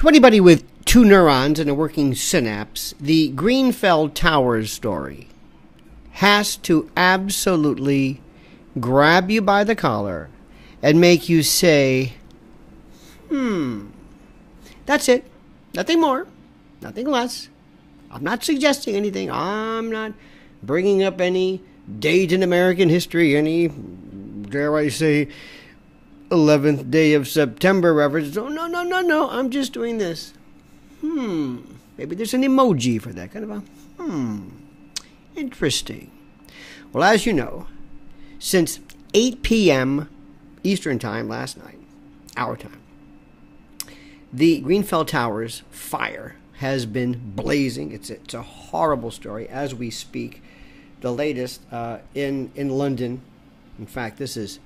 To anybody with two neurons and a working synapse, the Grenfell Towers story has to absolutely grab you by the collar and make you say, that's it. Nothing more. Nothing less. I'm not suggesting anything. I'm not bringing up any date in American history, any, dare I say, 11th day of September reference. Oh, no. I'm just doing this. Maybe there's an emoji for that. Kind of a, interesting. Well, as you know, since 8 p.m. Eastern Time last night, our time, the Grenfell Towers fire has been blazing. It's a horrible story as we speak. The latest in London, in fact, this is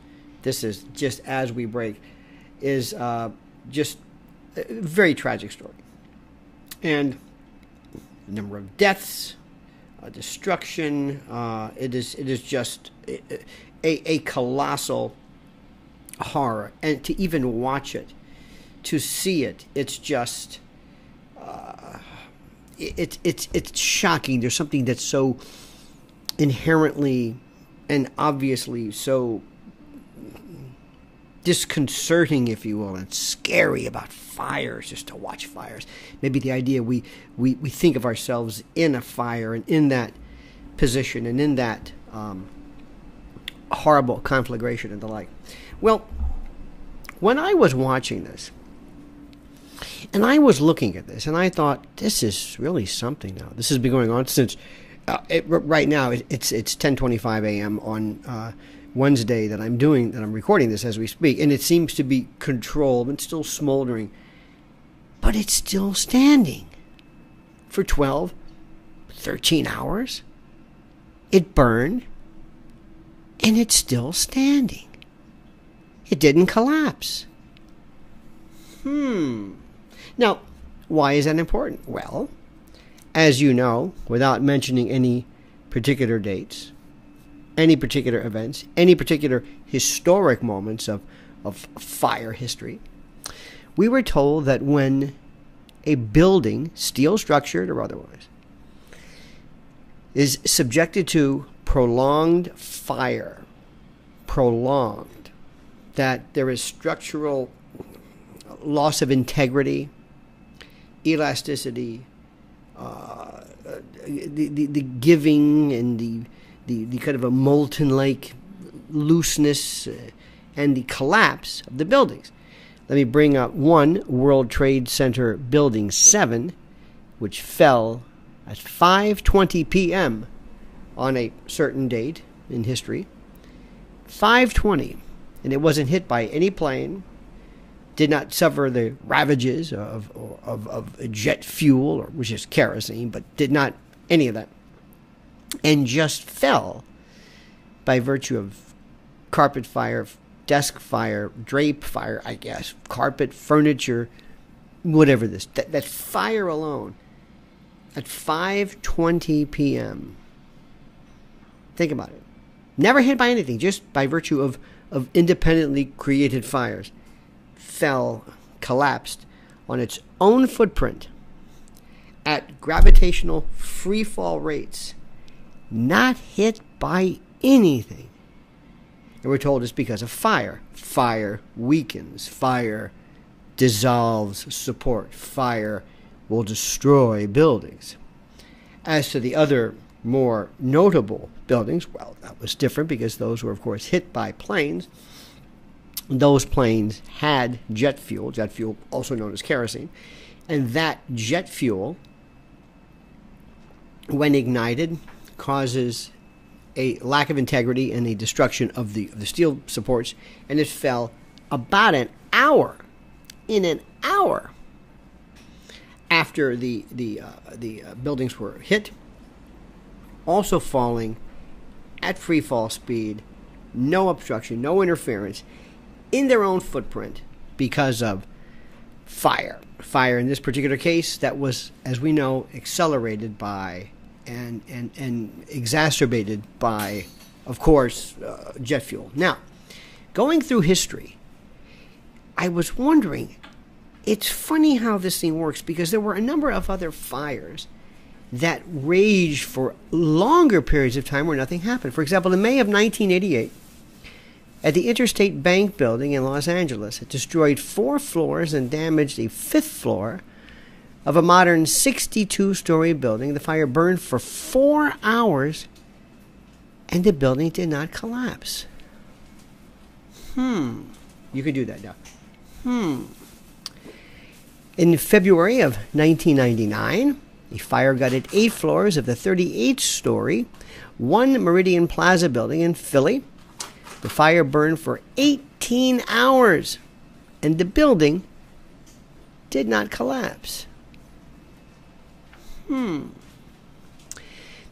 just as we break, is just a very tragic story. And the number of deaths, destruction, it is just a colossal horror. And to even watch it, to see it, it's just it's shocking. There's something that's so inherently and obviously so disconcerting, if you will, and scary about fires, just to watch fires. Maybe the idea we think of ourselves in a fire and in that position and in that horrible conflagration and the like. Well, when I was watching this, and I was looking at this, and I thought, this is really something now. This has been going on since, right now, it's 10:25 a.m. on Wednesday that I'm recording this as we speak, and it seems to be controlled and still smoldering, but it's still standing for 12, 13 hours. It burned, and it's still standing. It didn't collapse. Now, why is that important? Well, as you know, without mentioning any particular dates, any particular events, any particular historic moments of fire history, we were told that when a building, steel structured or otherwise, is subjected to prolonged fire, that there is structural loss of integrity, elasticity, the giving and the kind of a molten-like looseness and the collapse of the buildings. Let me bring up one, World Trade Center Building 7, which fell at 5:20 p.m. on a certain date in history. 5:20, and it wasn't hit by any plane, did not suffer the ravages of jet fuel, which is kerosene, but did not any of that, and just fell by virtue of carpet fire, desk fire, drape fire, I guess, carpet, furniture, whatever this. That fire alone at 5:20 p.m. Think about it. Never hit by anything, just by virtue of independently created fires. Collapsed on its own footprint at gravitational free fall rates, not hit by anything. And we're told it's because of fire. Fire weakens. Fire dissolves support. Fire will destroy buildings. As to the other more notable buildings, well, that was different because those were, of course, hit by planes. Those planes had jet fuel also known as kerosene, and that jet fuel, when ignited, causes a lack of integrity and a destruction of the steel supports, and it fell about an hour after the buildings were hit, also falling at free fall speed, no obstruction, no interference, in their own footprint because of fire. Fire in this particular case that was, as we know, accelerated by and exacerbated by, of course, jet fuel. Now, going through history, I was wondering, it's funny how this thing works, because there were a number of other fires that raged for longer periods of time where nothing happened. For example, in May of 1988, at the Interstate Bank building in Los Angeles, it destroyed 4 floors and damaged a 5th floor of a modern 62-story building. The fire burned for 4 hours, and the building did not collapse. You can do that now. In February of 1999, a fire gutted 8 floors of the 38-story One Meridian Plaza building in Philly. The fire burned for 18 hours, and the building did not collapse. Then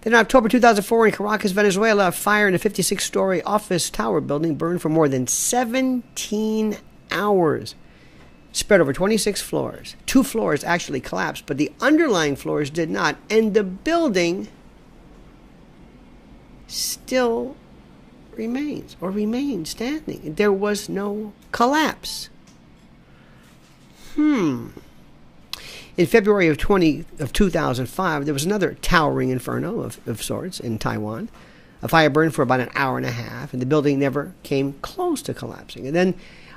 in October 2004, in Caracas, Venezuela, a fire in a 56-story office tower building burned for more than 17 hours, spread over 26 floors. 2 floors actually collapsed, but the underlying floors did not, and the building still remained standing. There was no collapse. In February of 2005, there was another towering inferno of sorts in Taiwan. A fire burned for about an hour and a half, and the building never came close to collapsing. And then,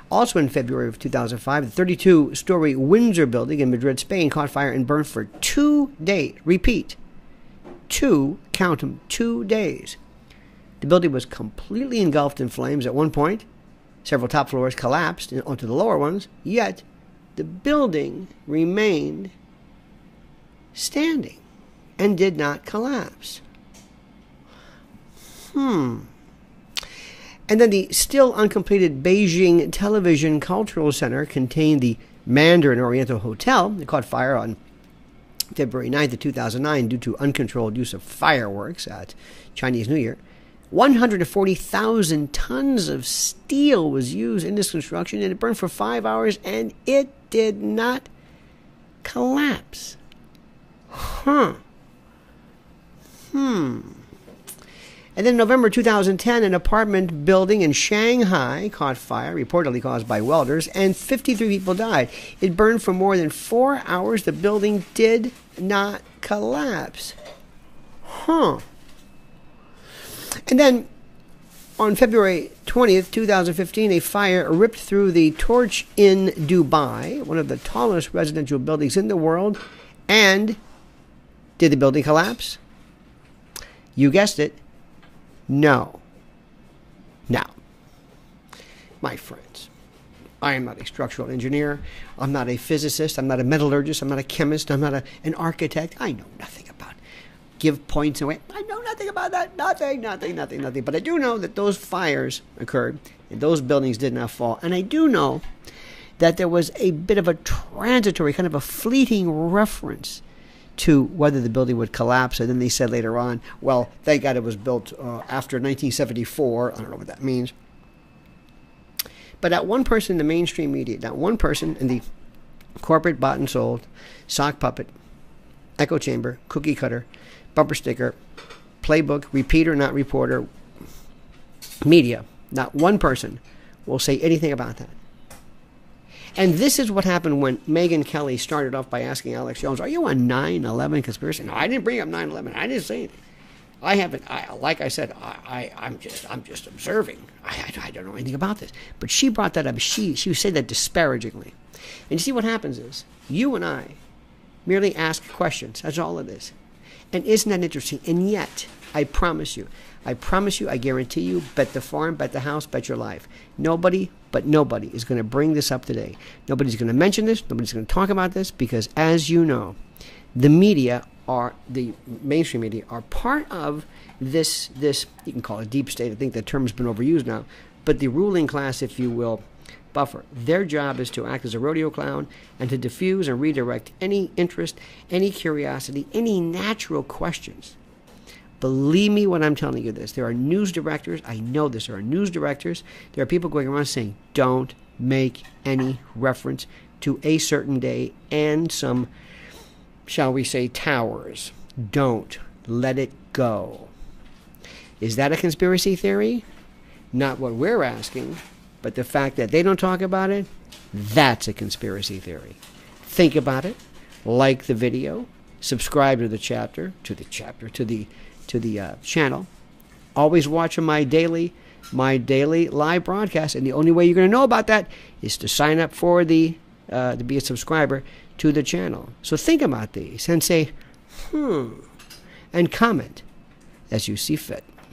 also in February of 2005, the 32-story Windsor building in Madrid, Spain, caught fire and burned for 2 days. Repeat, 2 days. The building was completely engulfed in flames at one point. Several top floors collapsed onto the lower ones, yet the building remained standing and did not collapse. And then the still uncompleted Beijing Television Cultural Center contained the Mandarin Oriental Hotel. It caught fire on February 9th of 2009 due to uncontrolled use of fireworks at Chinese New Year. 140,000 tons of steel was used in this construction, and it burned for 5 hours, and it did not collapse. And then in November 2010, an apartment building in Shanghai caught fire, reportedly caused by welders, and 53 people died. It burned for more than 4 hours. The building did not collapse. And then on February 20th, 2015, a fire ripped through the Torch in Dubai, one of the tallest residential buildings in the world. And did the building collapse? You guessed it. No. Now, my friends, I am not a structural engineer. I'm not a physicist. I'm not a metallurgist. I'm not a chemist. I'm not an architect. I know nothing about give points away. I know nothing about that. Nothing. But I do know that those fires occurred and those buildings did not fall. And I do know that there was a bit of a transitory, kind of a fleeting reference to whether the building would collapse. And then they said later on, well, thank God it was built after 1974. I don't know what that means. But not one person in the mainstream media, not one person in the corporate bought and sold, sock puppet, echo chamber, cookie cutter, bumper sticker, playbook, repeater, not reporter, media, not one person will say anything about that. And this is what happened when Megyn Kelly started off by asking Alex Jones, are you a 9/11 conspiracy? No, I didn't bring up 9/11. I didn't say anything. I haven't, like I said, I'm just observing. I don't know anything about this. But she brought that up. She said that disparagingly. And you see what happens is, you and I merely ask questions. That's all it is. And isn't that interesting? And yet, I promise you, I guarantee you, bet the farm, bet the house, bet your life. Nobody is going to bring this up today. Nobody's going to mention this. Nobody's going to talk about this because, as you know, the mainstream media are part of this, you can call it deep state. I think that term's been overused now. But the ruling class, if you will, buffer. Their job is to act as a rodeo clown and to diffuse and redirect any interest, any curiosity, any natural questions. Believe me when I'm telling you this. There are news directors. I know this. There are news directors. There are people going around saying, don't make any reference to a certain day and some, shall we say, towers. Don't. Let it go. Is that a conspiracy theory? Not what we're asking, but the fact that they don't talk about it, That's a conspiracy theory. Think about it. Like the video. Subscribe to the channel. Always watching my daily live broadcast, and the only way you're going to know about that is to sign up for to be a subscriber to the channel. So think about these and say, and comment as you see fit.